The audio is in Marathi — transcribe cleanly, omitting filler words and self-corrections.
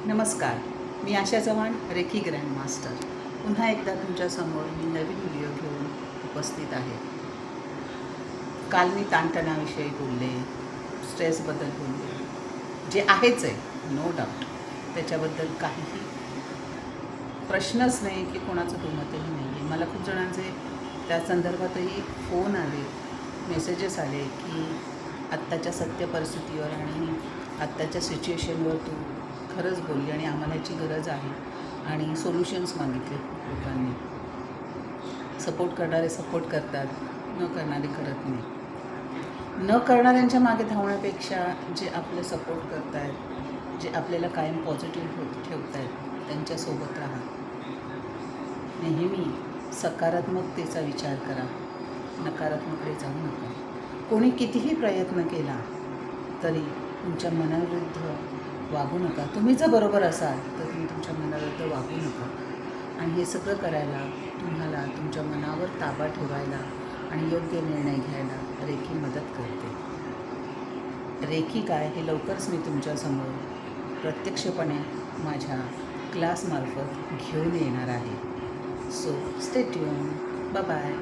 नमस्कार, मी आशा चव्हाण, रेखी ग्रँड मास्टर. पुन्हा एकदा तुमच्यासमोर मी नवीन व्हिडिओ घेऊन उपस्थित आहे. काल मी ताणतणाविषयी बोलले, स्ट्रेसबद्दल बोलले, जे आहेच आहे, नो डाऊट. त्याच्याबद्दल काहीही प्रश्नच नाही की कोणाचं दुमतही नाही आहे. मला खूप जणांचे त्या संदर्भातही फोन आले, मेसेजेस आले की आत्ताच्या सत्य परिस्थितीवर आणि आत्ताच्या सिच्युएशनवर तू खरंच बोलली आणि आम्हाला याची गरज आहे, आणि सोल्युशन्स मागितले लोकांनी. सपोर्ट करणारे सपोर्ट करतात, न करणारे करत नाही. न करणाऱ्यांच्या मागे धावण्यापेक्षा जे आपले सपोर्ट करत आहेत, जे आपल्याला कायम पॉझिटिव्ह ठेवत आहेत, त्यांच्यासोबत राहा. नेहमी सकारात्मकतेचा विचार करा, नकारात्मककडे जाऊ नका. कोणी कितीही प्रयत्न केला तरी तुमच्या मनाविरुद्ध वागू नका. तुम्ही जर बरोबर असाल तर तुम्ही तुमच्या मनाविरुद्ध वागू नका. आणि हे सगळं करायला तुम्हाला तुमच्या मनावर ताबा ठेवायला आणि योग्य निर्णय घ्यायला रेखी मदत करते. रेखी काय हे लवकरच मी तुमच्यासमोर प्रत्यक्षपणे माझ्या क्लासमार्फत घेऊन येणार आहे. So stay tune. Bye bye.